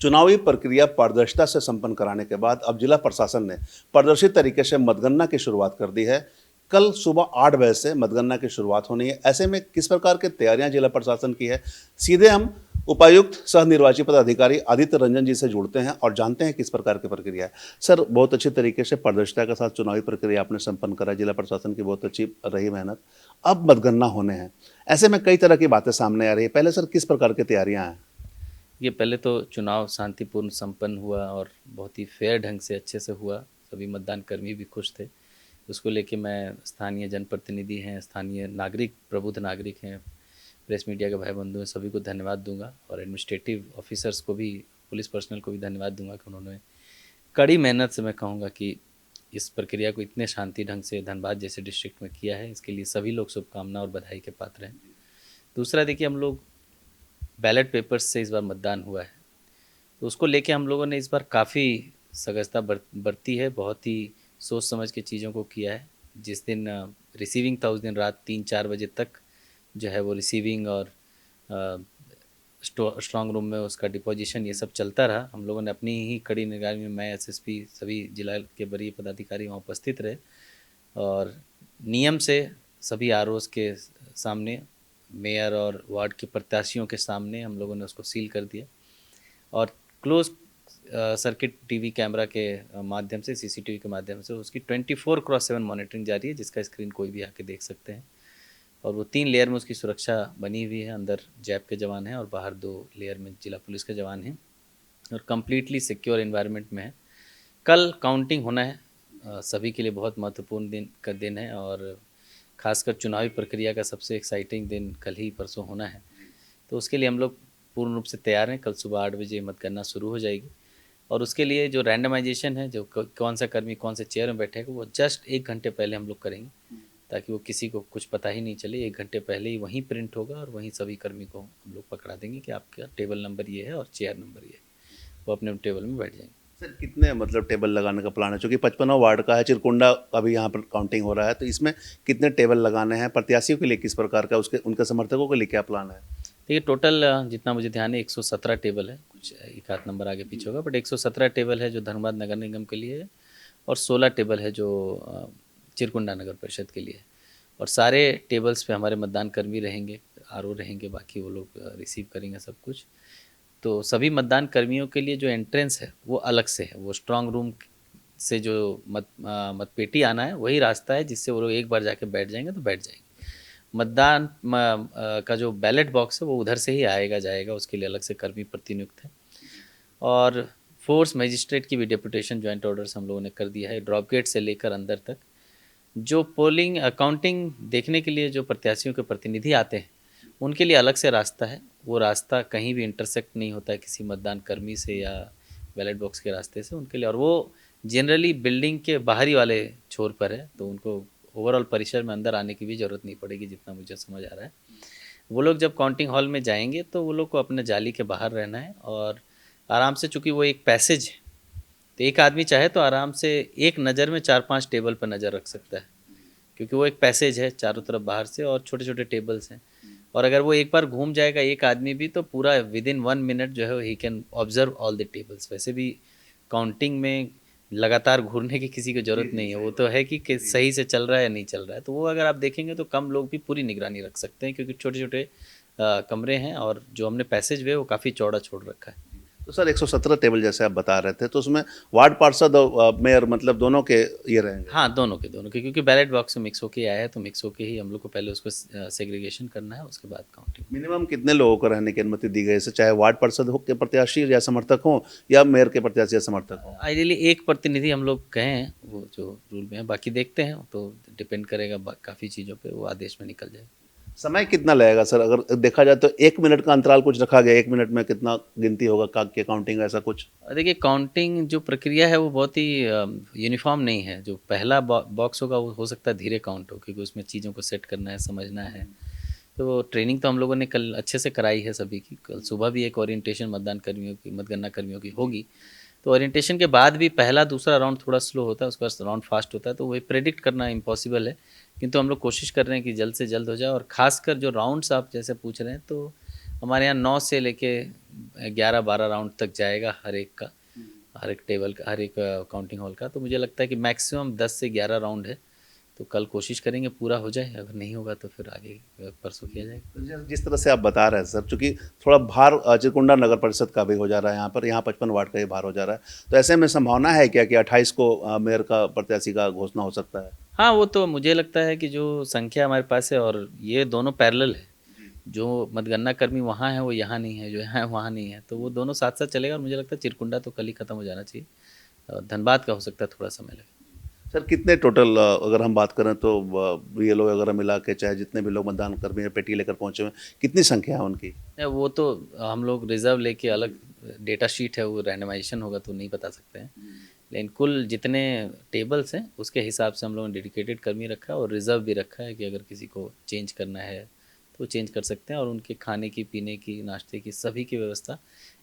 चुनावी प्रक्रिया पारदर्शिता से संपन्न कराने के बाद अब जिला प्रशासन ने पारदर्शी तरीके से मतगणना की शुरुआत कर दी है। कल सुबह 8 बजे से मतगणना की शुरुआत होनी है। ऐसे में किस प्रकार की तैयारियां जिला प्रशासन की है, सीधे हम उपायुक्त सह निर्वाची पदाधिकारी आदित्य रंजन जी से जुड़ते हैं और जानते हैं किस प्रकार की प्रक्रिया है। सर, बहुत अच्छी तरीके से पारदर्शिता के साथ चुनावी प्रक्रिया आपने संपन्न करा, जिला प्रशासन की बहुत अच्छी रही मेहनत। अब मतगणना होने हैं, ऐसे में कई तरह की बातें सामने आ रही है। पहले सर, किस प्रकार की तैयारियां हैं? ये पहले तो चुनाव शांतिपूर्ण संपन्न हुआ और बहुत ही फेयर ढंग से अच्छे से हुआ। सभी मतदान कर्मी भी खुश थे। उसको लेके मैं स्थानीय जनप्रतिनिधि हैं, स्थानीय नागरिक, प्रबुद्ध नागरिक हैं, प्रेस मीडिया के भाई बंधु हैं, सभी को धन्यवाद दूंगा और एडमिनिस्ट्रेटिव ऑफिसर्स को भी, पुलिस पर्सनल को भी धन्यवाद दूंगा कि उन्होंने कड़ी मेहनत से, मैं कहूँगा कि इस प्रक्रिया को इतने शांति ढंग से धनबाद जैसे डिस्ट्रिक्ट में किया है। इसके लिए सभी लोग शुभकामना और बधाई के पात्र हैं। दूसरा, देखिए, हम लोग बैलेट पेपर्स से इस बार मतदान हुआ है, तो उसको लेके हम लोगों ने इस बार काफ़ी सजगता बरती है। बहुत ही सोच समझ के चीज़ों को किया है। जिस दिन रिसीविंग था, उस दिन रात 3-4 बजे तक जो है वो रिसीविंग और स्ट्रांग रूम में उसका डिपोजिशन, ये सब चलता रहा। हम लोगों ने अपनी ही कड़ी निगरानी में, मैं, एसएसपी, सभी जिला के वरीय पदाधिकारी वहाँ उपस्थित रहे और नियम से सभी आरओज़ के सामने, मेयर और वार्ड के प्रत्याशियों के सामने हम लोगों ने उसको सील कर दिया और क्लोज सर्किट टीवी कैमरा के माध्यम से, सीसीटीवी के माध्यम से उसकी 24/7 मॉनिटरिंग जारी है, जिसका स्क्रीन कोई भी आके देख सकते हैं। और वो 3 लेयर में उसकी सुरक्षा बनी हुई है। अंदर जैप के जवान हैं और बाहर 2 लेयर में जिला पुलिस के जवान हैं और कम्प्लीटली सिक्योर इन्वायरमेंट में है। कल काउंटिंग होना है। सभी के लिए बहुत महत्वपूर्ण दिन है और ख़ासकर चुनावी प्रक्रिया का सबसे एक्साइटिंग दिन कल ही परसों होना है। तो उसके लिए हम लोग पूर्ण रूप से तैयार हैं। कल सुबह 8 बजे मतगणना शुरू हो जाएगी और उसके लिए जो रैंडमाइजेशन है, जो कौन सा कर्मी कौन से चेयर में बैठेगा, वो जस्ट 1 घंटे पहले हम लोग करेंगे, ताकि वो किसी को कुछ पता ही नहीं चले। 1 घंटे पहले ही वहीं प्रिंट होगा और वहीं सभी कर्मी को हम लोग पकड़ा देंगे कि आपका टेबल नंबर ये है और चेयर नंबर ये है। वो अपने टेबल में बैठ जाएंगे। सर, कितने टेबल लगाने का प्लान है? चूँकि 55वां वार्ड का है, चिरकुंडा अभी यहाँ पर काउंटिंग हो रहा है, तो इसमें कितने टेबल लगाने हैं? प्रत्याशियों के लिए किस प्रकार का, उसके उनके समर्थकों के लिए क्या प्लान है? देखिए, टोटल जितना मुझे ध्यान है 117 टेबल है। कुछ एक आध नंबर आगे पीछे होगा, बट 117 टेबल है जो धनबाद नगर निगम के लिए है और 16 टेबल है जो चिरकुंडा नगर परिषद के लिए है। और सारे टेबल्स पे हमारे मतदान कर्मी रहेंगे, आरओ रहेंगे, बाकी वो लोग रिसीव करेंगे सब कुछ। तो सभी मतदान कर्मियों के लिए जो एंट्रेंस है वो अलग से है। वो स्ट्रांग रूम से जो मतपेटी आना है वही रास्ता है, जिससे वो लोग एक बार जाके बैठ जाएंगे तो बैठ जाएंगे। मतदान का जो बैलेट बॉक्स है वो उधर से ही आएगा जाएगा, उसके लिए अलग से कर्मी प्रतिनियुक्त है। और फोर्स मजिस्ट्रेट की भी डेपुटेशन जॉइंट ऑर्डर से हम लोगों ने कर दिया है। ड्रॉप गेट से लेकर अंदर तक जो पोलिंग अकाउंटिंग देखने के लिए जो प्रत्याशियों के प्रतिनिधि आते हैं, उनके लिए अलग से रास्ता है। वो रास्ता कहीं भी इंटरसेक्ट नहीं होता है किसी मतदान कर्मी से या बैलेट बॉक्स के रास्ते से, उनके लिए। और वो जनरली बिल्डिंग के बाहरी वाले छोर पर है, तो उनको ओवरऑल परिसर में अंदर आने की भी ज़रूरत नहीं पड़ेगी, जितना मुझे समझ आ रहा है। वो लोग जब काउंटिंग हॉल में जाएंगे तो वो लोग को अपने जाली के बाहर रहना है और आराम से, चूँकि वो एक पैसेज है, तो एक आदमी चाहे तो आराम से एक नज़र में 4-5 टेबल पर नज़र रख सकता है, क्योंकि वो एक पैसेज है चारों तरफ बाहर से और छोटे छोटे टेबल्स हैं। और अगर वो एक बार घूम जाएगा एक आदमी भी, तो पूरा विदिन 1 मिनट जो है he can observe all the tables. वैसे भी काउंटिंग में लगातार घूरने की किसी को ज़रूरत नहीं है। वो तो है कि सही से चल रहा है या नहीं चल रहा है। तो वो अगर आप देखेंगे तो कम लोग भी पूरी निगरानी रख सकते हैं, क्योंकि छोटे छोटे कमरे हैं और जो हमने पैसेज वे वो काफ़ी चौड़ा छोड़ रखा है। तो सर, 117 टेबल जैसे आप बता रहे थे, तो उसमें वार्ड पार्षद और मेयर दोनों के ये रहेंगे? हाँ, दोनों के, क्योंकि बैलेट बॉक्स में मिक्स होके आया है, तो मिक्स होके ही हम लोग को पहले उसको सेग्रीगेशन करना है, उसके बाद काउंटिंग। मिनिमम कितने लोगों को रहने की अनुमति दी गई है? चाहे वार्ड पार्षद हो के प्रत्याशी या समर्थक हों, या मेयर के प्रत्याशी या समर्थक हों? आइडियली एक प्रतिनिधि हम लोग कहे हैं, वो जो रूल में है। बाकी देखते हैं, तो डिपेंड करेगा काफ़ी चीज़ों पे, वो आदेश में निकल जाए। समय कितना लगेगा सर? अगर देखा जाए तो 1 मिनट का अंतराल कुछ रखा गया, 1 मिनट में कितना गिनती होगा के काउंटिंग, ऐसा कुछ? देखिए, काउंटिंग जो प्रक्रिया है वो बहुत ही यूनिफॉर्म नहीं है। जो पहला बॉक्स होगा वो हो सकता है धीरे काउंट हो, क्योंकि उसमें चीज़ों को सेट करना है, समझना है। तो ट्रेनिंग तो हम लोगों ने कल अच्छे से कराई है सभी की। कल सुबह भी एक ओरिएंटेशन मतदान कर्मियों की, मतगणना कर्मियों की होगी। तो ओरिएंटेशन के बाद भी पहला दूसरा राउंड थोड़ा स्लो होता है, उसके बाद राउंड फास्ट होता है, तो वही प्रेडिक्ट करना इम्पॉसिबल है। किंतु हम लोग कोशिश कर रहे हैं कि जल्द से जल्द हो जाए। और ख़ासकर जो राउंड्स आप जैसे पूछ रहे हैं, तो हमारे यहाँ 9 से लेके 11-12 राउंड तक जाएगा हर एक का, हर एक टेबल का, हर एक काउंटिंग हॉल का। तो मुझे लगता है कि मैक्सिमम 10 से 11 राउंड है, तो कल कोशिश करेंगे पूरा हो जाए, अगर नहीं होगा तो फिर आगे परसों किया जाएगा। जिस तरह से आप बता रहे हैं सर, चूंकि थोड़ा भार चिरकुंडा नगर परिषद का भी हो जा रहा है, यहाँ 55 वार्ड का ही भार हो जा रहा है, तो ऐसे में संभावना है क्या कि 28 को मेयर का प्रत्याशी का घोषणा हो सकता है? हाँ, वो तो मुझे लगता है कि जो संख्या हमारे पास है, और ये दोनों पैरेलल है, जो मतगणना कर्मी वहाँ है वो यहाँ नहीं है, जो यहाँ है वहाँ नहीं है, तो वो दोनों साथ साथ चलेगा। और मुझे लगता है चिरकुंडा तो कल ही खत्म हो जाना चाहिए, और धनबाद का हो सकता है थोड़ा समय लगे। सर कितने टोटल अगर हम बात करें तो बीएलओ वगैरह मिला के, चाहे जितने भी लोग मतदान कर्मी हैं पेटी लेकर पहुंचे हुए हैं, कितनी संख्या है उनकी? नहीं, वो तो हम लोग रिजर्व लेके अलग डेटा शीट है, वो रैंडमाइजेशन होगा तो नहीं बता सकते हैं, लेकिन कुल जितने टेबल्स हैं उसके हिसाब से हम लोगों ने डेडिकेटेड कर्मी रखा है, और रिजर्व भी रखा है कि अगर किसी को चेंज करना है तो चेंज कर सकते हैं। और उनके खाने की, पीने की, नाश्ते की, सभी की व्यवस्था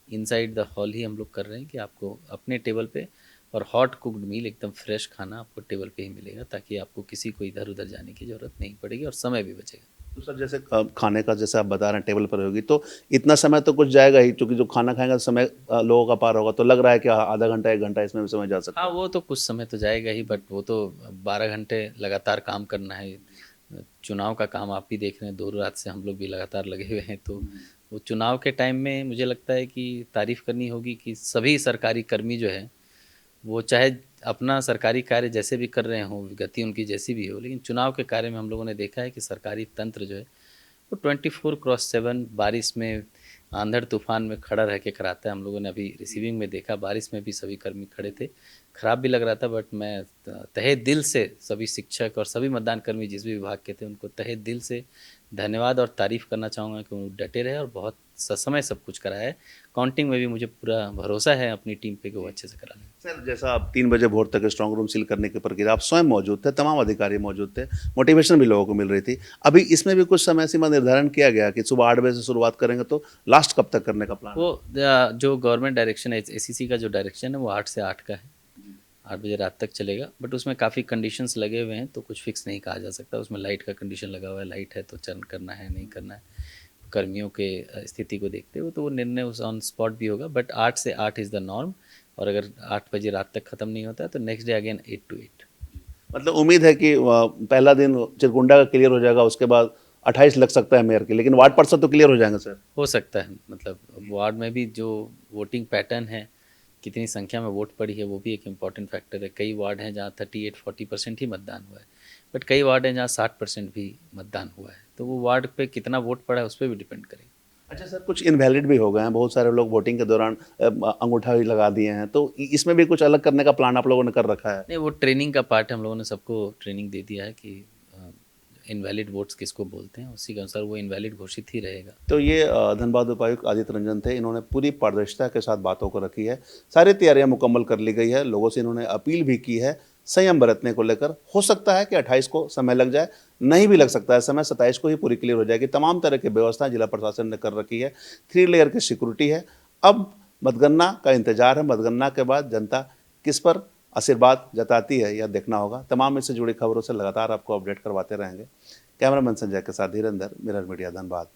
इनसाइड द हॉल ही हम लोग कर रहे हैं कि आपको अपने टेबल पे, और हॉट कुक्ड मील एकदम फ्रेश खाना आपको टेबल पे ही मिलेगा, ताकि आपको किसी को इधर उधर जाने की ज़रूरत नहीं पड़ेगी और समय भी बचेगा। तो सर जैसे खाने का जैसे आप बता रहे हैं टेबल पर होगी, तो इतना समय तो कुछ जाएगा ही, क्योंकि जो खाना खाएगा समय लोगों का पार होगा, तो लग रहा है कि आधा घंटा 1 घंटा इसमें भी समय जा सकता हाँ, है। वो तो कुछ समय तो जाएगा ही, बट वो तो 12 घंटे लगातार काम करना है। चुनाव का काम आप भी देख रहे हैं, 2 रात से हम लोग भी लगातार लगे हुए हैं, तो वो चुनाव के टाइम में मुझे लगता है कि तारीफ़ करनी होगी कि सभी सरकारी कर्मी जो है, वो चाहे अपना सरकारी कार्य जैसे भी कर रहे हों, गति उनकी जैसी भी हो, लेकिन चुनाव के कार्य में हम लोगों ने देखा है कि सरकारी तंत्र जो है वो 24/7 बारिश में, आंधड़ तूफान में खड़ा रह के कराता है। हम लोगों ने अभी रिसीविंग में देखा, बारिश में भी सभी कर्मी खड़े थे, खराब भी लग रहा था, बट मैं तहे दिल से सभी शिक्षक और सभी मतदान कर्मी जिस भी विभाग के थे उनको तहे दिल से धन्यवाद और तारीफ़ करना चाहूँगा कि वो डटे रहे और बहुत ससमय सब कुछ कराया है। काउंटिंग में भी मुझे पूरा भरोसा है अपनी टीम पे कि वो अच्छे से करा लेंगे। सर जैसा आप 3 बजे भोर तक स्ट्रांग रूम सील करने की प्रक्रिया, आप स्वयं मौजूद थे, तमाम अधिकारी मौजूद थे, मोटिवेशन भी लोगों को मिल रही थी। अभी इसमें भी कुछ समय सीमा निर्धारण किया गया कि सुबह 8 बजे से शुरुआत करेंगे, तो लास्ट कब तक करने का प्लान है? वो जो गवर्नमेंट डायरेक्शन है, एसीसी का जो डायरेक्शन है वो 8 से 8 का है, 8 बजे रात तक चलेगा, बट उसमें काफ़ी कंडीशंस लगे हुए हैं, तो कुछ फिक्स नहीं कहा जा सकता। उसमें लाइट का कंडीशन लगा हुआ है, लाइट है तो चर्न करना है, नहीं करना है, कर्मियों के स्थिति को देखते हुए, तो वो निर्णय उस ऑन स्पॉट भी होगा, बट 8 से 8 इज़ द नॉर्म। और अगर 8 बजे रात तक ख़त्म नहीं होता है तो नेक्स्ट डे अगेन 8 to 8। मतलब उम्मीद है कि पहला दिन चिरकुंडा का क्लियर हो जाएगा, उसके बाद 28 लग सकता है मेयर के, लेकिन वार्ड पार्षद तो क्लियर हो जाएंगे सर? हो सकता है, मतलब वार्ड में भी जो वोटिंग पैटर्न है, कितनी संख्या में वोट पड़ी है, वो भी एक इम्पॉर्टेंट फैक्टर है। कई वार्ड हैं जहाँ 38-40% ही मतदान हुआ है, बट कई वार्ड हैं जहाँ 60% भी मतदान हुआ है, तो वो वार्ड पे कितना वोट पड़ा है उस पर भी डिपेंड करेगा। अच्छा सर, कुछ इनवैलिड भी हो गए हैं, बहुत सारे लोग वोटिंग के दौरान अंगूठा भी लगा दिए हैं, तो इसमें भी कुछ अलग करने का प्लान आप लोगों ने कर रखा है? नहीं, वो ट्रेनिंग का पार्ट है, हम लोगों ने सबको ट्रेनिंग दे दिया है कि इनवैलिड वोट्स किसको बोलते हैं, उसी के अनुसार वो इनवैलिड घोषित ही रहेगा। तो ये धनबाद उपायुक्त आदित्य रंजन थे, इन्होंने पूरी पारदर्शिता के साथ बातों को रखी है, सारी तैयारियां मुकम्मल कर ली गई है, लोगों से इन्होंने अपील भी की है संयम बरतने को लेकर। हो सकता है कि 28 को समय लग जाए, नहीं भी लग सकता है समय, 27 को ही पूरी क्लियर हो जाएगी। तमाम तरह की व्यवस्थाएं जिला प्रशासन ने कर रखी है, 3 लेयर की सिक्योरिटी है। अब मतगणना का इंतजार है, मतगणना के बाद जनता किस पर आशीर्वाद जताती है यह देखना होगा। तमाम इससे जुड़ी खबरों से लगातार आपको अपडेट करवाते रहेंगे। कैमरामैन संजय के साथ धीरेंद्र, मिरर मीडिया, धनबाद।